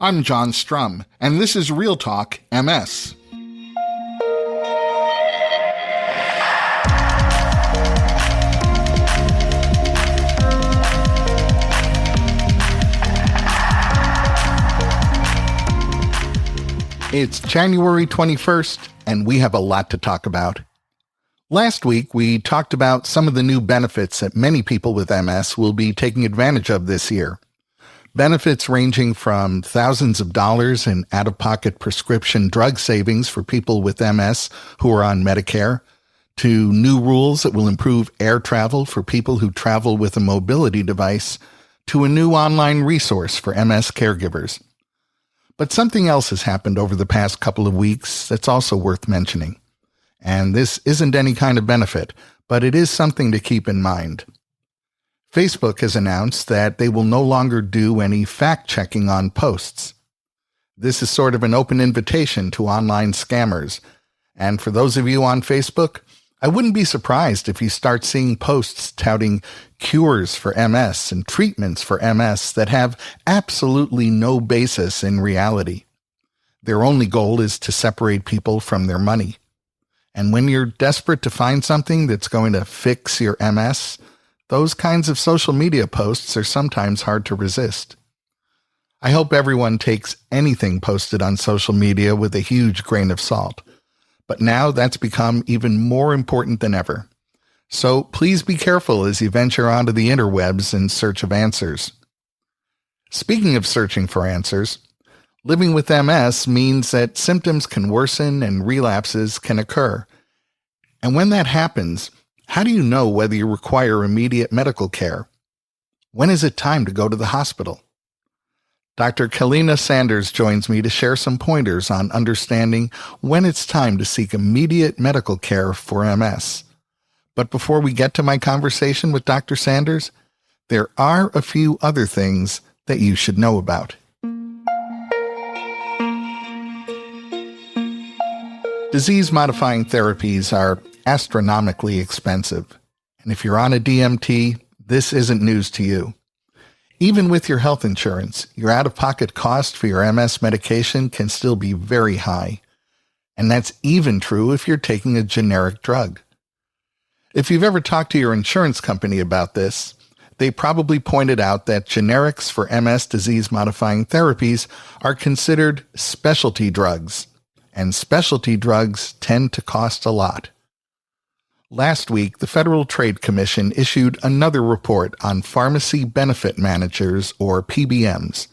I'm John Strum, and this is Real Talk MS. It's January 21st, and we have a lot to talk about. Last week, we talked about some of the new benefits that many people with MS will be taking advantage of this year. Benefits ranging from thousands of dollars in out-of-pocket prescription drug savings for people with MS who are on Medicare, to new rules that will improve air travel for people who travel with a mobility device, to a new online resource for MS caregivers. But something else has happened over the past couple of weeks that's also worth mentioning. And this isn't any kind of benefit, but it is something to keep in mind. Facebook has announced that they will no longer do any fact-checking on posts. This is sort of an open invitation to online scammers. And for those of you on Facebook, I wouldn't be surprised if you start seeing posts touting cures for MS and treatments for MS that have absolutely no basis in reality. Their only goal is to separate people from their money. And when you're desperate to find something that's going to fix your MS, those kinds of social media posts are sometimes hard to resist. I hope everyone takes anything posted on social media with a huge grain of salt. But now that's become even more important than ever. So please be careful as you venture onto the interwebs in search of answers. Speaking of searching for answers, living with MS means that symptoms can worsen and relapses can occur. And when that happens, how do you know whether you require immediate medical care? When is it time to go to the hospital? Dr. Kalina Sanders joins me to share some pointers on understanding when it's time to seek immediate medical care for MS. But before we get to my conversation with Dr. Sanders, there are a few other things that you should know about. Disease-modifying therapies are astronomically expensive. And if you're on a DMT, this isn't news to you. Even with your health insurance, your out-of-pocket cost for your MS medication can still be very high. And that's even true if you're taking a generic drug. If you've ever talked to your insurance company about this, they probably pointed out that generics for MS disease-modifying therapies are considered specialty drugs, and specialty drugs tend to cost a lot. Last week, the Federal Trade Commission issued another report on pharmacy benefit managers, or PBMs.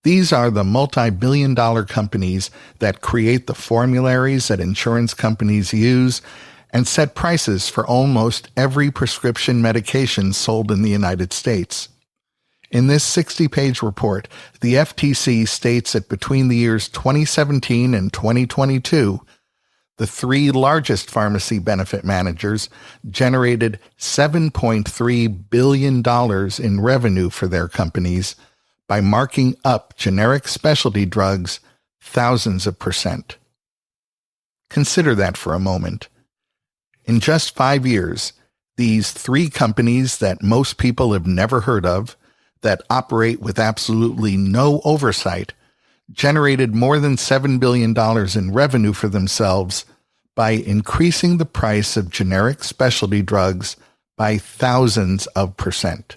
These are the multi-billion-dollar companies that create the formularies that insurance companies use and set prices for almost every prescription medication sold in the United States. In this 60-page report, the FTC states that between the years 2017 and 2022, the three largest pharmacy benefit managers generated $7.3 billion in revenue for their companies by marking up generic specialty drugs thousands of %. Consider that for a moment. In just 5 years, these three companies that most people have never heard of, that operate with absolutely no oversight, generated more than $7 billion in revenue for themselves by increasing the price of generic specialty drugs by thousands of %.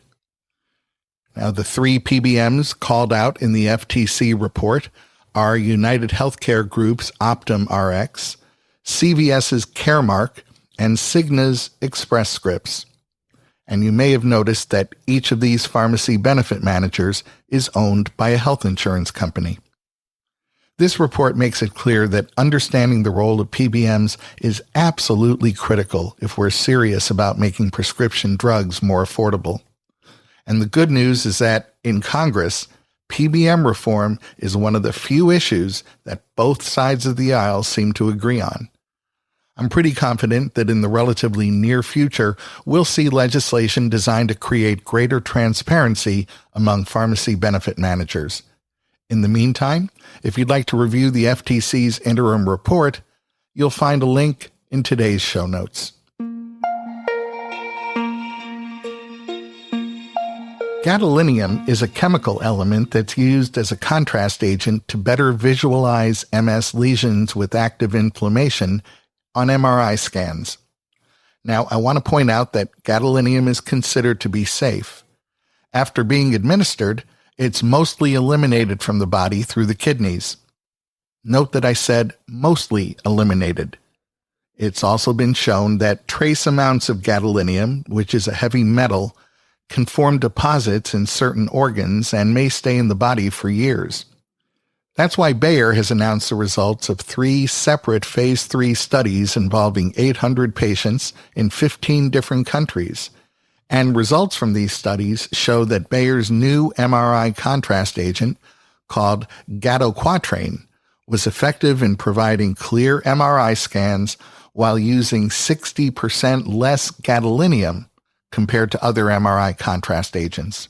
Now, the three PBMs called out in the FTC report are United Healthcare Group's Optum Rx, CVS's Caremark, and Cigna's Express Scripts. And you may have noticed that each of these pharmacy benefit managers is owned by a health insurance company. This report makes it clear that understanding the role of PBMs is absolutely critical if we're serious about making prescription drugs more affordable. And the good news is that in Congress, PBM reform is one of the few issues that both sides of the aisle seem to agree on. I'm pretty confident that in the relatively near future, we'll see legislation designed to create greater transparency among pharmacy benefit managers. In the meantime, if you'd like to review the FTC's interim report, you'll find a link in today's show notes. Gadolinium is a chemical element that's used as a contrast agent to better visualize MS lesions with active inflammation on MRI scans. Now, I want to point out that gadolinium is considered to be safe. After being administered, it's mostly eliminated from the body through the kidneys. Note that I said mostly eliminated. It's also been shown that trace amounts of gadolinium, which is a heavy metal, can form deposits in certain organs and may stay in the body for years. That's why Bayer has announced the results of 3 separate phase 3 studies involving 800 patients in 15 different countries. And results from these studies show that Bayer's new MRI contrast agent, called gadoquatrine, was effective in providing clear MRI scans while using 60% less gadolinium compared to other MRI contrast agents.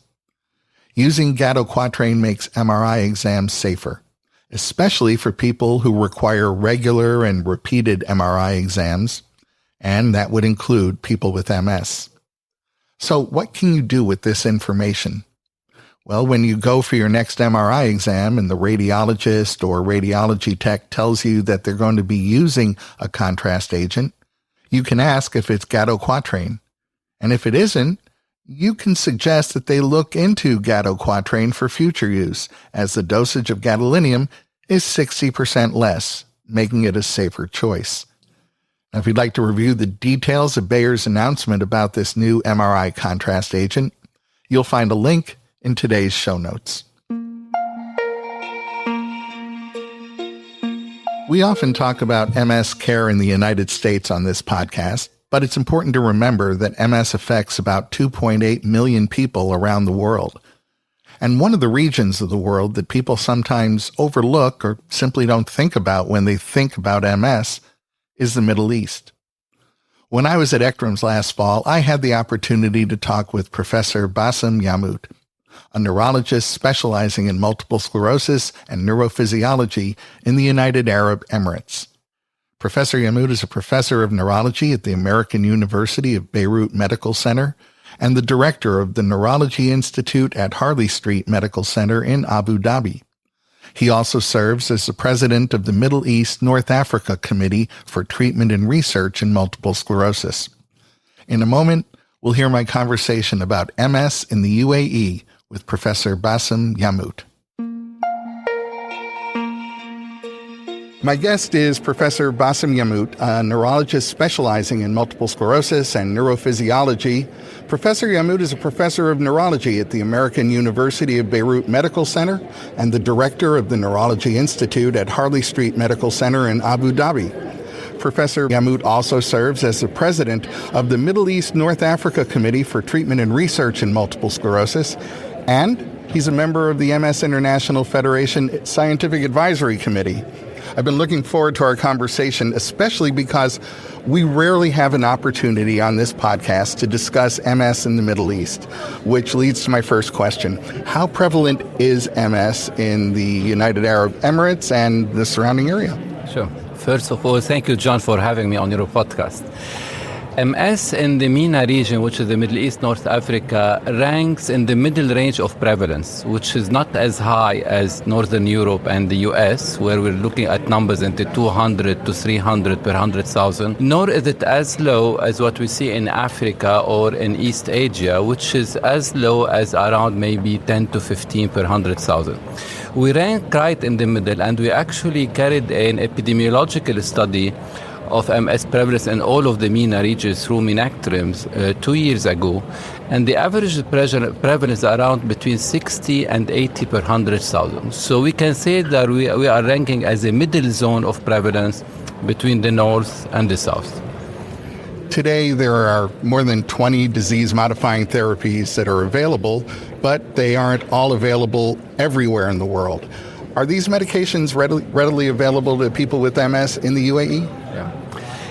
Using gadoquatrine makes MRI exams safer, especially for people who require regular and repeated MRI exams, and that would include people with MS. So what can you do with this information? Well, when you go for your next MRI exam and the radiologist or radiology tech tells you that they're going to be using a contrast agent, you can ask if it's gadoquatrine. And if it isn't, you can suggest that they look into gadoquatrine for future use, as the dosage of gadolinium is 60% less, making it a safer choice. Now, if you'd like to review the details of Bayer's announcement about this new MRI contrast agent, you'll find a link in today's show notes. We often talk about MS care in the United States on this podcast, but it's important to remember that MS affects about 2.8 million people around the world. And one of the regions of the world that people sometimes overlook or simply don't think about when they think about MS is the Middle East. When I was at ECTRIMS last fall, I had the opportunity to talk with Professor Bassem Yamout, a neurologist specializing in multiple sclerosis and neurophysiology in the United Arab Emirates. Professor Yamout is a professor of neurology at the American University of Beirut Medical Center and the director of the Neurology Institute at Harley Street Medical Center in Abu Dhabi. He also serves as the president of the Middle East North Africa Committee for Treatment and Research in Multiple Sclerosis. In a moment, we'll hear my conversation about MS in the UAE with Professor Bassem Yamout. My guest is Professor Bassem Yamout, a neurologist specializing in multiple sclerosis and neurophysiology. Professor Yamout is a professor of neurology at the American University of Beirut Medical Center and the director of the Neurology Institute at Harley Street Medical Center in Abu Dhabi. Professor Yamout also serves as the president of the Middle East North Africa Committee for Treatment and Research in Multiple Sclerosis, and he's a member of the MS International Federation Scientific Advisory Committee. I've been looking forward to our conversation, especially because we rarely have an opportunity on this podcast to discuss MS in the Middle East, which leads to my first question. How prevalent is MS in the United Arab Emirates and the surrounding area? Sure. First of all, thank you, John, for having me on your podcast. MS in the MENA region, which is the Middle East, North Africa, ranks in the middle range of prevalence, which is not as high as Northern Europe and the US, where we're looking at numbers into 200 to 300 per 100,000, nor is it as low as what we see in Africa or in East Asia, which is as low as around maybe 10 to 15 per 100,000. We rank right in the middle, and we actually carried an epidemiological study of MS prevalence in all of the MENA regions through MENACTRIMS 2 years ago, and the average prevalence is around between 60 and 80 per 100,000. So we can say that we are ranking as a middle zone of prevalence between the north and the south. Today, there are more than 20 disease-modifying therapies that are available, but they aren't all available everywhere in the world. Are these medications readily available to people with MS in the UAE? Yeah.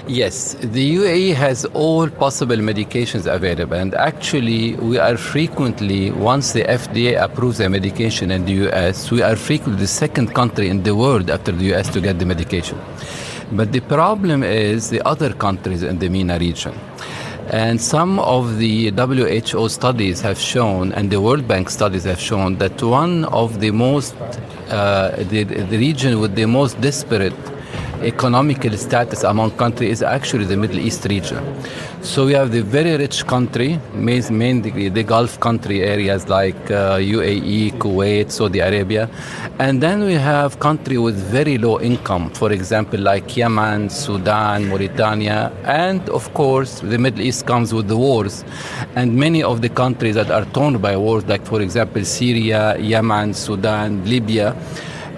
Yes, the UAE has all possible medications available, and actually we are frequently, once the FDA approves a medication in the US, we are frequently the second country in the world after the US to get the medication. But the problem is the other countries in the MENA region. And some of the WHO studies have shown, and the World Bank studies have shown, that one of the region with the most disparate economical status among countries is actually the Middle East region. So we have the very rich country, mainly the Gulf country areas like UAE, Kuwait, Saudi Arabia. And then we have countries with very low income, for example, like Yemen, Sudan, Mauritania. And of course, the Middle East comes with the wars. And many of the countries that are torn by wars, like for example, Syria, Yemen, Sudan, Libya,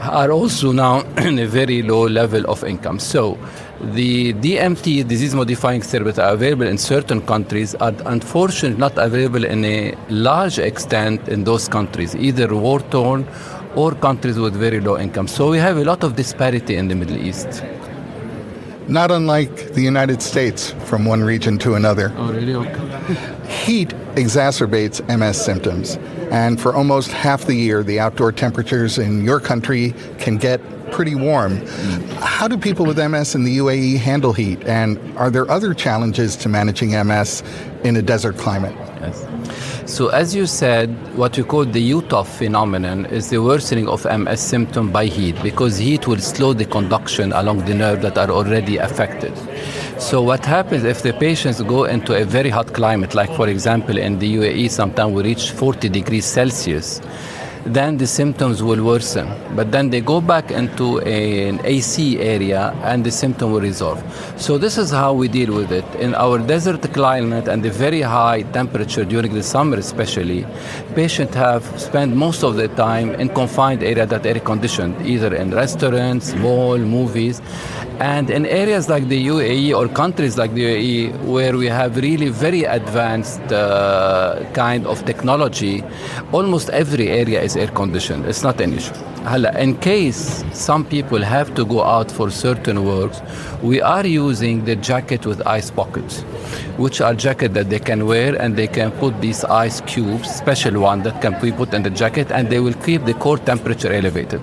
are also now in a very low level of income. So the DMT, disease-modifying therapies, are available in certain countries, are unfortunately not available in a large extent in those countries, either war-torn or countries with very low income. So we have a lot of disparity in the Middle East. Not unlike the United States from one region to another. Oh, really? Okay. Heat exacerbates MS symptoms, and for almost half the year, the outdoor temperatures in your country can get pretty warm. How do people with MS in the UAE handle heat, and are there other challenges to managing MS in a desert climate? Yes. So as you said, what we call the UTOF phenomenon is the worsening of MS symptom by heat, because heat will slow the conduction along the nerve that are already affected. So what happens if the patients go into a very hot climate, like for example in the UAE, sometimes we reach 40 degrees Celsius, then the symptoms will worsen. But then they go back into an AC area and the symptom will resolve. So this is how we deal with it. In our desert climate and the very high temperature during the summer especially, patients have spent most of their time in confined area that are air conditioned, either in restaurants, mall, movies. And in areas like the UAE or countries like the UAE, where we have really very advanced kind of technology, almost every area is air conditioned. It's not an issue. In case some people have to go out for certain works, we are using the jacket with ice pockets, which are jackets that they can wear, and they can put these ice cubes, special one that can be put in the jacket, and they will keep the core temperature elevated.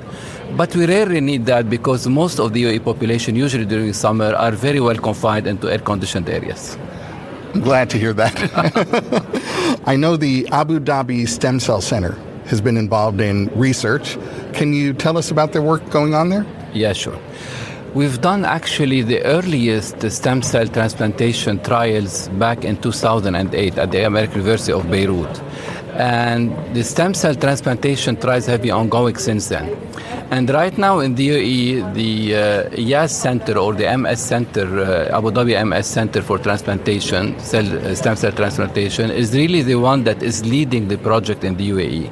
But we rarely need that because most of the UAE population, usually during summer, are very well confined into air-conditioned areas. I'm glad to hear that. I know the Abu Dhabi Stem Cell Center has been involved in research. Can you tell us about their work going on there? Yeah, sure. We've done actually the earliest stem cell transplantation trials back in 2008 at the American University of Beirut. And the stem cell transplantation trials have been ongoing since then. And right now in the UAE, the YAS Center or the MS Center, Abu Dhabi MS Center for Transplantation, stem cell transplantation, is really the one that is leading the project in the UAE.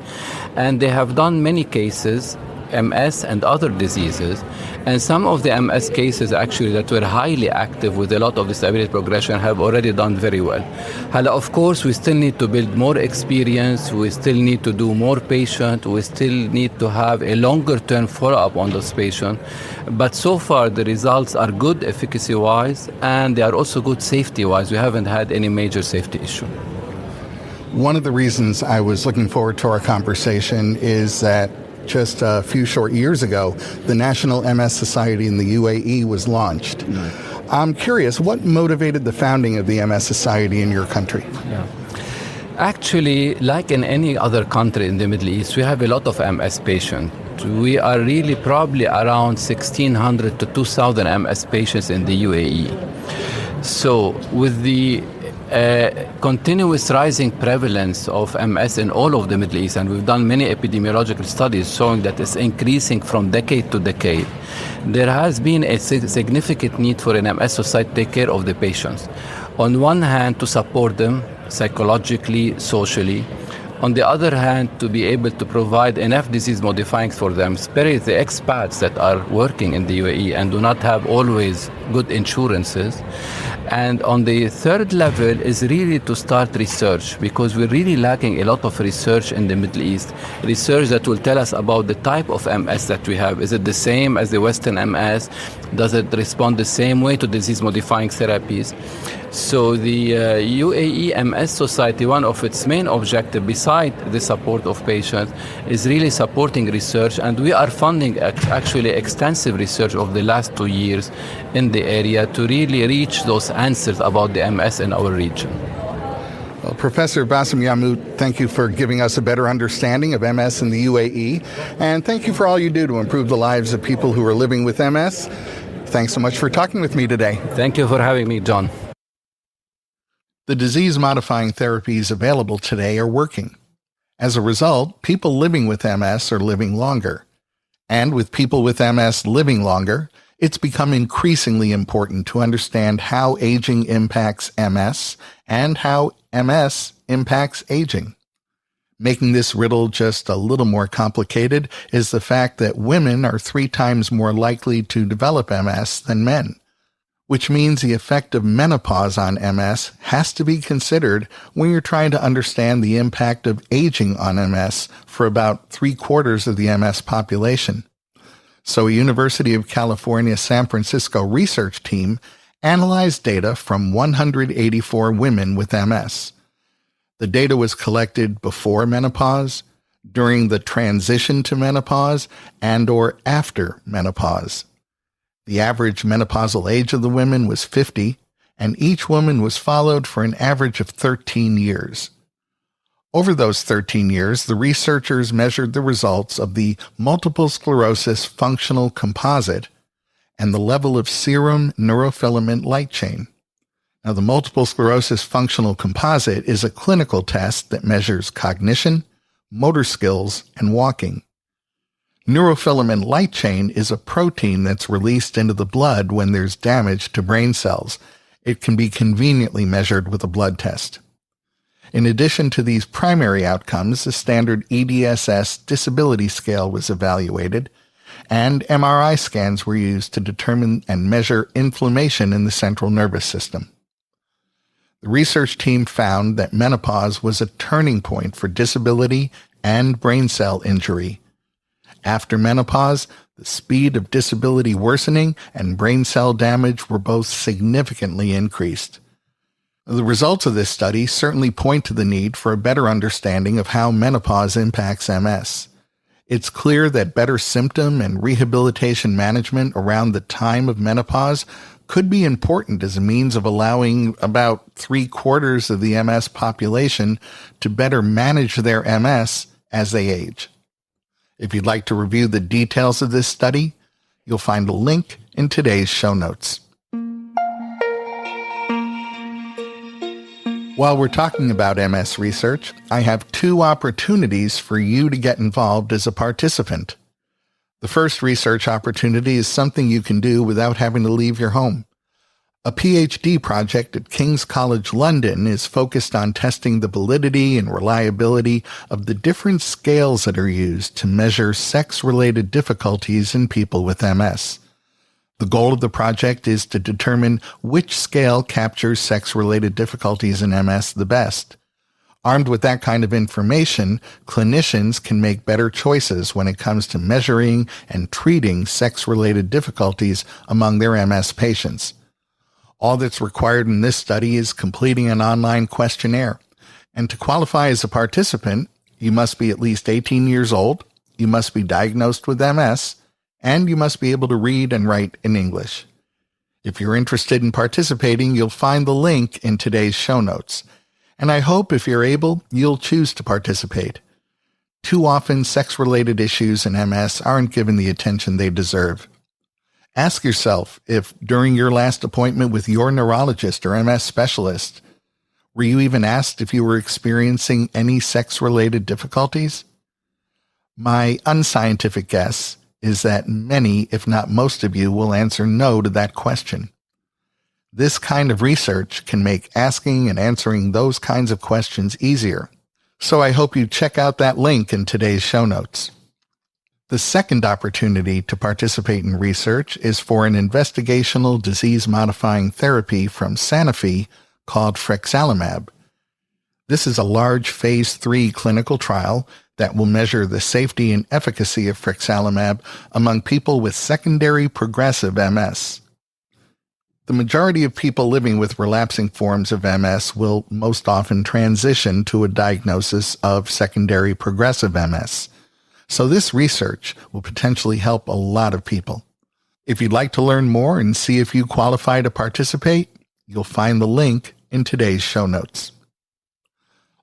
And they have done many cases, MS and other diseases, and some of the MS cases actually that were highly active with a lot of disability progression have already done very well. Of course, we still need to build more experience, we still need to do more patients, we still need to have a longer term follow-up on those patients, but so far the results are good efficacy-wise, and they are also good safety-wise. We haven't had any major safety issue. One of the reasons I was looking forward to our conversation is that just a few short years ago, the National MS Society in the UAE was launched. I'm curious, what motivated the founding of the MS Society in your country? Yeah. Actually, like in any other country in the Middle East, we have a lot of MS patients. We are really probably around 1,600 to 2,000 MS patients in the UAE. So with the continuous rising prevalence of MS in all of the Middle East, and we've done many epidemiological studies showing that it's increasing from decade to decade, there has been a significant need for an MS society to take care of the patients. On one hand, to support them psychologically, socially. On the other hand, to be able to provide enough disease modifying for them, especially the expats that are working in the UAE and do not have always good insurances. And on the third level is really to start research, because we're really lacking a lot of research in the Middle East. Research that will tell us about the type of MS that we have. Is it the same as the Western MS? Does it respond the same way to disease-modifying therapies? So the UAE MS Society, one of its main objectives, beside the support of patients, is really supporting research. And we are funding actually extensive research over the last 2 years in the area to really reach those answers about the MS in our region. Well, Professor Bassem Yamout, thank you for giving us a better understanding of MS in the UAE, and thank you for all you do to improve the lives of people who are living with MS. Thanks so much for talking with me today. Thank you for having me, John. The disease-modifying therapies available today are working. As a result, people living with MS are living longer. And with people with MS living longer, it's become increasingly important to understand how aging impacts MS and how MS impacts aging. Making this riddle just a little more complicated is the fact that women are 3 times more likely to develop MS than men, which means the effect of menopause on MS has to be considered when you're trying to understand the impact of aging on MS for about 3/4 of the MS population. So a University of California, San Francisco research team analyzed data from 184 women with MS. The data was collected before menopause, during the transition to menopause, and/or after menopause. The average menopausal age of the women was 50, and each woman was followed for an average of 13 years. Over those 13 years, the researchers measured the results of the Multiple Sclerosis Functional Composite and the level of serum neurofilament light chain. Now, the Multiple Sclerosis Functional Composite is a clinical test that measures cognition, motor skills, and walking. Neurofilament light chain is a protein that's released into the blood when there's damage to brain cells. It can be conveniently measured with a blood test. In addition to these primary outcomes, the standard EDSS disability scale was evaluated, and MRI scans were used to determine and measure inflammation in the central nervous system. The research team found that menopause was a turning point for disability and brain cell injury. After menopause, the speed of disability worsening and brain cell damage were both significantly increased. The results of this study certainly point to the need for a better understanding of how menopause impacts MS. It's clear that better symptom and rehabilitation management around the time of menopause could be important as a means of allowing about 3/4 of the MS population to better manage their MS as they age. If you'd like to review the details of this study, you'll find a link in today's show notes. While we're talking about MS research, I have 2 opportunities for you to get involved as a participant. The first research opportunity is something you can do without having to leave your home. A PhD project at King's College London is focused on testing the validity and reliability of the different scales that are used to measure sex-related difficulties in people with MS. The goal of the project is to determine which scale captures sex-related difficulties in MS the best. Armed with that kind of information, clinicians can make better choices when it comes to measuring and treating sex-related difficulties among their MS patients. All that's required in this study is completing an online questionnaire. And to qualify as a participant, you must be at least 18 years old, you must be diagnosed with MS, and you must be able to read and write in English. If you're interested in participating, you'll find the link in today's show notes. And I hope if you're able, you'll choose to participate. Too often, sex-related issues in MS aren't given the attention they deserve. Ask yourself if, during your last appointment with your neurologist or MS specialist, were you even asked if you were experiencing any sex-related difficulties? My unscientific guess is that many, if not most of you, will answer no to that question. This kind of research can make asking and answering those kinds of questions easier. So I hope you check out that link in today's show notes. The second opportunity to participate in research is for an investigational disease-modifying therapy from Sanofi called frexalimab. This is a large phase 3 clinical trial that will measure the safety and efficacy of frexalimab among people with secondary progressive MS. The majority of people living with relapsing forms of MS will most often transition to a diagnosis of secondary progressive MS. So this research will potentially help a lot of people. If you'd like to learn more and see if you qualify to participate, You'll find the link in today's show notes.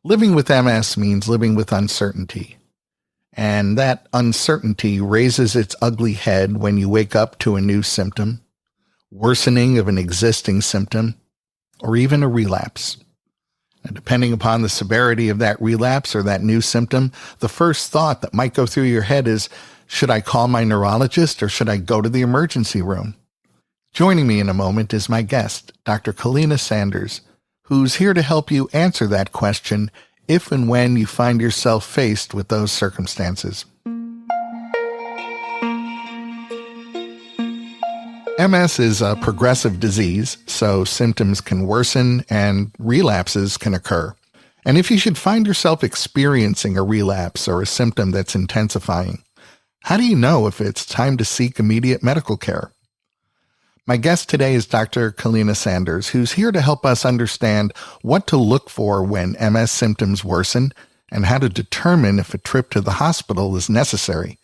Living with MS means living with uncertainty. And that uncertainty raises its ugly head when you wake up to a new symptom, worsening of an existing symptom, or even a relapse. And depending upon the severity of that relapse or that new symptom, the first thought that might go through your head is, should I call my neurologist or should I go to the emergency room? Joining me in a moment is my guest, Dr. Kalina Sanders, who's here to help you answer that question if and when you find yourself faced with those circumstances. MS is a progressive disease, so symptoms can worsen and relapses can occur. And if you should find yourself experiencing a relapse or a symptom that's intensifying, how do you know if it's time to seek immediate medical care? My guest today is Dr. Kalina Sanders, who's here to help us understand what to look for when MS symptoms worsen and how to determine if a trip to the hospital is necessary.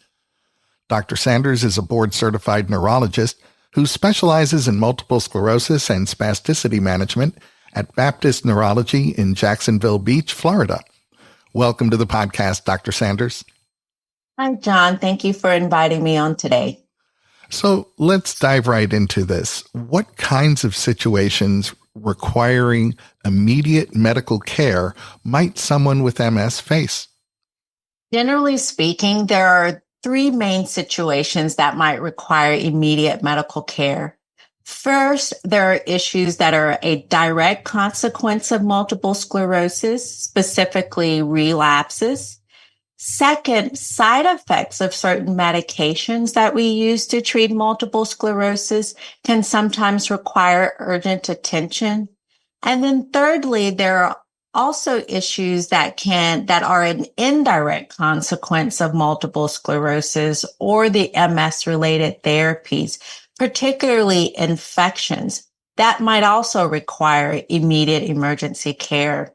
Dr. Sanders is a board-certified neurologist who specializes in multiple sclerosis and spasticity management at Baptist Neurology in Jacksonville Beach, Florida. Welcome to the podcast, Dr. Sanders. Hi, John. Thank you for inviting me on today. So let's dive right into this. What kinds of situations requiring immediate medical care might someone with MS face? Generally speaking, there are three main situations that might require immediate medical care. First, there are issues that are a direct consequence of multiple sclerosis, specifically relapses. Second, side effects of certain medications that we use to treat multiple sclerosis can sometimes require urgent attention. And then thirdly, there are also issues that are an indirect consequence of multiple sclerosis or the MS-related therapies, particularly infections, that might also require immediate emergency care.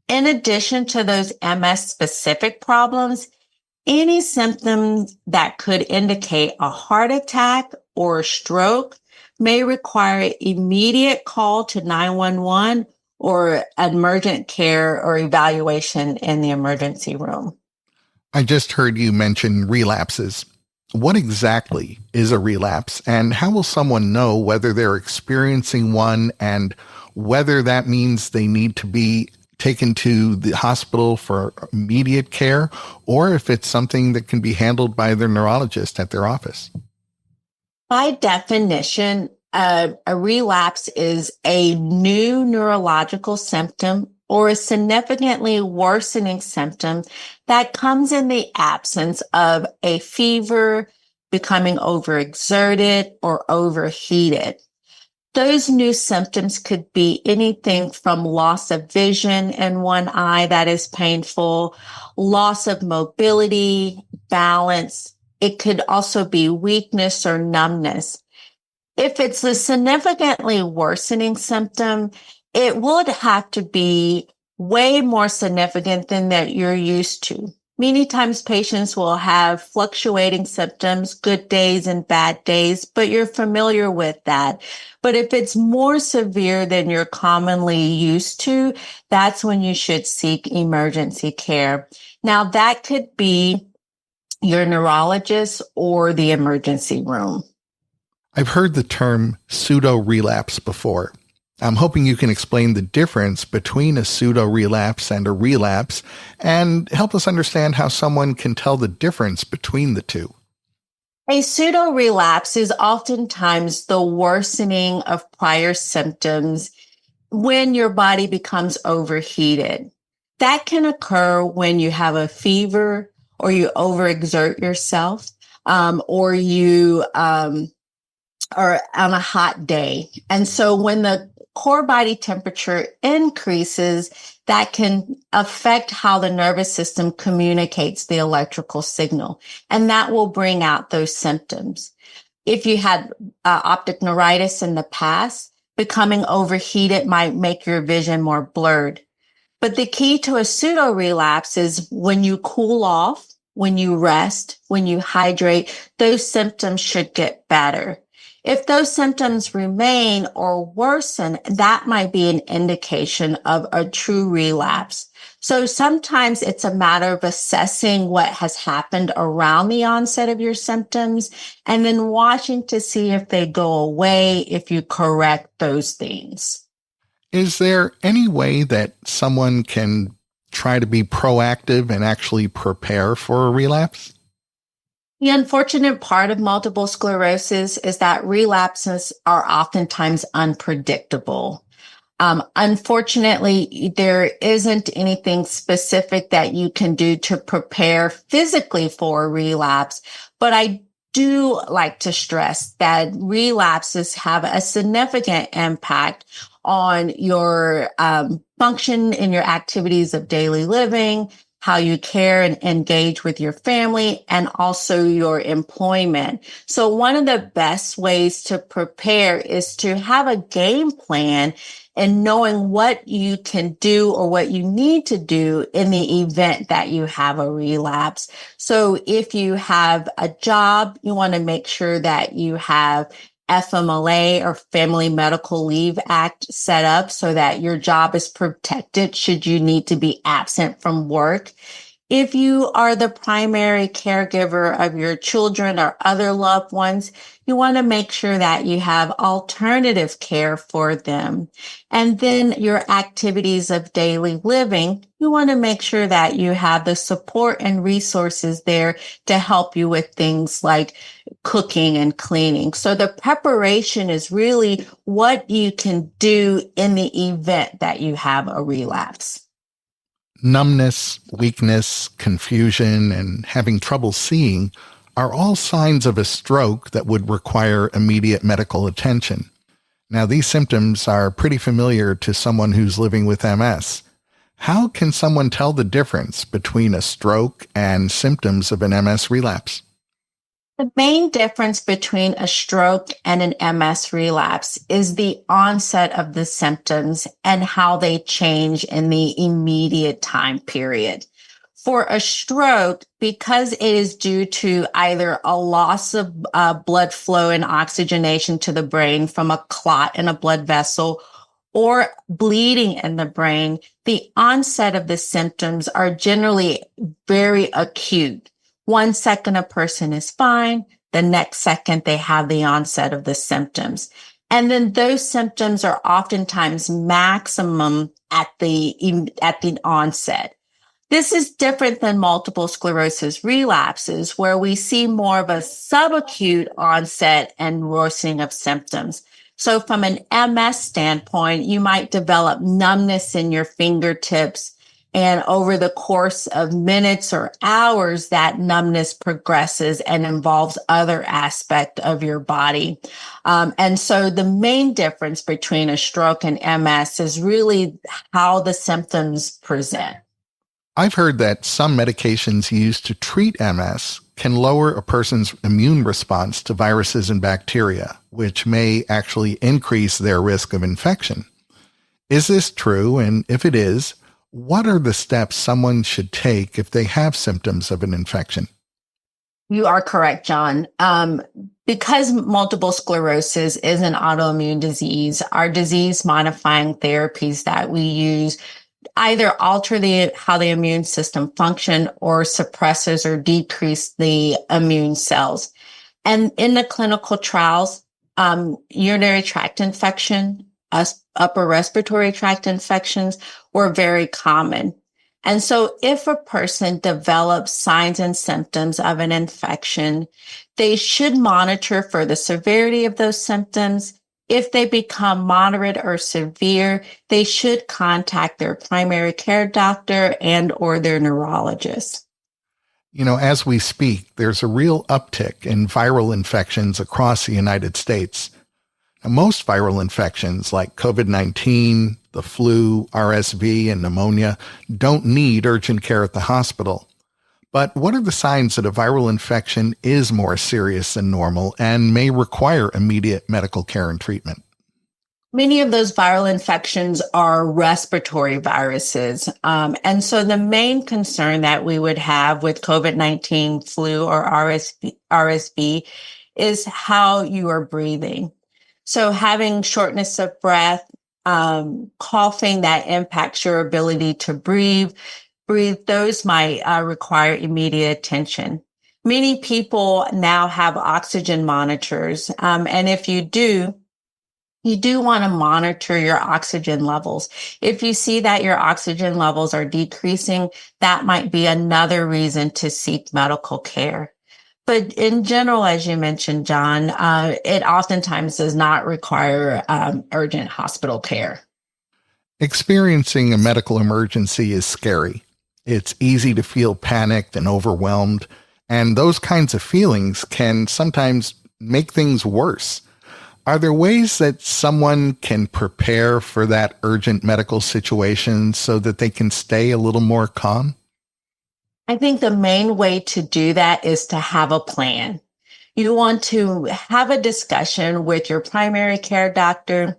In addition to those MS-specific problems, any symptoms that could indicate a heart attack or a stroke may require immediate call to 911 or emergent care or evaluation in the emergency room. I just heard you mention relapses. What exactly is a relapse, and how will someone know whether they're experiencing one and whether that means they need to be taken to the hospital for immediate care, or if it's something that can be handled by their neurologist at their office? By definition, a relapse is a new neurological symptom or a significantly worsening symptom that comes in the absence of a fever, becoming overexerted, or overheated. Those new symptoms could be anything from loss of vision in one eye that is painful, loss of mobility, balance. It could also be weakness or numbness. If it's a significantly worsening symptom, it would have to be way more significant than that you're used to. Many times patients will have fluctuating symptoms, good days and bad days, but you're familiar with that. But if it's more severe than you're commonly used to, that's when you should seek emergency care. Now, that could be your neurologist or the emergency room. I've heard the term pseudo-relapse before. I'm hoping you can explain the difference between a pseudo-relapse and a relapse and help us understand how someone can tell the difference between the two. A pseudo-relapse is oftentimes the worsening of prior symptoms when your body becomes overheated. That can occur when you have a fever or you overexert yourself, or you are on a hot day. And so when the core body temperature increases, that can affect how the nervous system communicates the electrical signal, and that will bring out those symptoms. If you had optic neuritis in the past, becoming overheated might make your vision more blurred. But the key to a pseudo relapse is when you cool off, when you rest, when you hydrate, those symptoms should get better. If those symptoms remain or worsen, that might be an indication of a true relapse. So sometimes it's a matter of assessing what has happened around the onset of your symptoms and then watching to see if they go away if you correct those things. Is there any way that someone can try to be proactive and actually prepare for a relapse? The unfortunate part of multiple sclerosis is that relapses are oftentimes unpredictable. Unfortunately, there isn't anything specific that you can do to prepare physically for a relapse, but I do like to stress that relapses have a significant impact on your function in your activities of daily living, how you care and engage with your family, and also your employment. So one of the best ways to prepare is to have a game plan and knowing what you can do or what you need to do in the event that you have a relapse. So if you have a job, you want to make sure that you have FMLA or Family Medical Leave Act set up so that your job is protected should you need to be absent from work. If you are the primary caregiver of your children or other loved ones, you want to make sure that you have alternative care for them. And then your activities of daily living, you want to make sure that you have the support and resources there to help you with things like cooking and cleaning. So the preparation is really what you can do in the event that you have a relapse. Numbness, weakness, confusion, and having trouble seeing are all signs of a stroke that would require immediate medical attention. Now, these symptoms are pretty familiar to someone who's living with MS. How can someone tell the difference between a stroke and symptoms of an MS relapse? The main difference between a stroke and an MS relapse is the onset of the symptoms and how they change in the immediate time period. For a stroke, because it is due to either a loss of blood flow and oxygenation to the brain from a clot in a blood vessel or bleeding in the brain, the onset of the symptoms are generally very acute. 1 second a person is fine. The next second they have the onset of the symptoms. And then those symptoms are oftentimes maximum at the onset. This is different than multiple sclerosis relapses, where we see more of a subacute onset and worsening of symptoms. So from an MS standpoint, you might develop numbness in your fingertips, and over the course of minutes or hours, that numbness progresses and involves other aspects of your body. And so the main difference between a stroke and MS is really how the symptoms present. I've heard that some medications used to treat MS can lower a person's immune response to viruses and bacteria, which may actually increase their risk of infection. Is this true? And if it is, what are the steps someone should take if they have symptoms of an infection? You are correct, John. Because multiple sclerosis is an autoimmune disease, our disease-modifying therapies that we use either alter how the immune system function or suppresses or decrease the immune cells. And in the clinical trials, urinary tract infection, upper respiratory tract infections were very common. And so if a person develops signs and symptoms of an infection, they should monitor for the severity of those symptoms. If they become moderate or severe, they should contact their primary care doctor and or their neurologist. As we speak, there's a real uptick in viral infections across the United States. Now, most viral infections like COVID-19, the flu, RSV, and pneumonia don't need urgent care at the hospital. But what are the signs that a viral infection is more serious than normal and may require immediate medical care and treatment? Many of those viral infections are respiratory viruses. And so the main concern that we would have with COVID-19, flu, or RSV is how you are breathing. So having shortness of breath, coughing that impacts your ability to breathe, those might require immediate attention. Many people now have oxygen monitors. And if you do want to monitor your oxygen levels. If you see that your oxygen levels are decreasing, that might be another reason to seek medical care. But in general, as you mentioned, John, it oftentimes does not require urgent hospital care. Experiencing a medical emergency is scary. It's easy to feel panicked and overwhelmed, and those kinds of feelings can sometimes make things worse. Are there ways that someone can prepare for that urgent medical situation so that they can stay a little more calm? I think the main way to do that is to have a plan. You want to have a discussion with your primary care doctor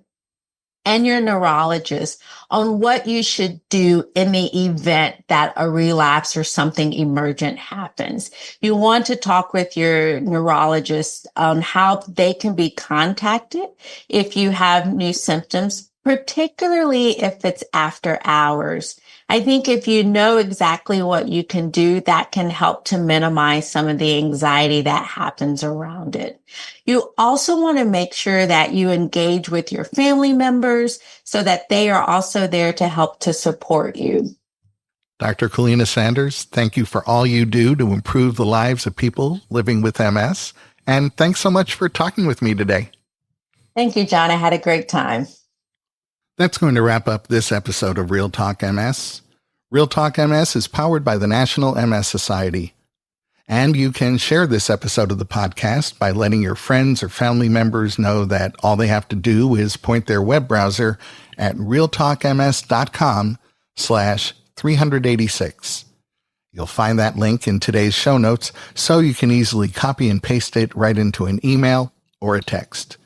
and your neurologist on what you should do in the event that a relapse or something emergent happens. You want to talk with your neurologist on how they can be contacted if you have new symptoms, particularly if it's after hours. I think if you know exactly what you can do, that can help to minimize some of the anxiety that happens around it. You also want to make sure that you engage with your family members so that they are also there to help to support you. Dr. Kalina Sanders, thank you for all you do to improve the lives of people living with MS. And thanks so much for talking with me today. Thank you, John. I had a great time. That's going to wrap up this episode of Real Talk MS. Real Talk MS is powered by the National MS Society. And you can share this episode of the podcast by letting your friends or family members know that all they have to do is point their web browser at realtalkms.com/386. You'll find that link in today's show notes so you can easily copy and paste it right into an email or a text.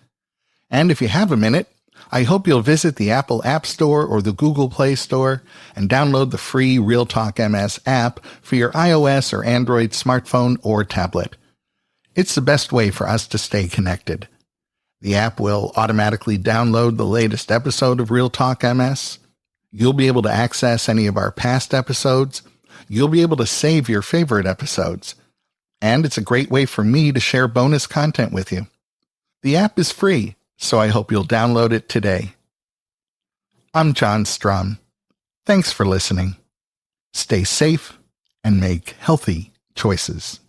And if you have a minute, I hope you'll visit the Apple App Store or the Google Play Store and download the free Real Talk MS app for your iOS or Android smartphone or tablet. It's the best way for us to stay connected. The app will automatically download the latest episode of Real Talk MS. You'll be able to access any of our past episodes. You'll be able to save your favorite episodes. And it's a great way for me to share bonus content with you. The app is free, so I hope you'll download it today. I'm John Strum. Thanks for listening. Stay safe and make healthy choices.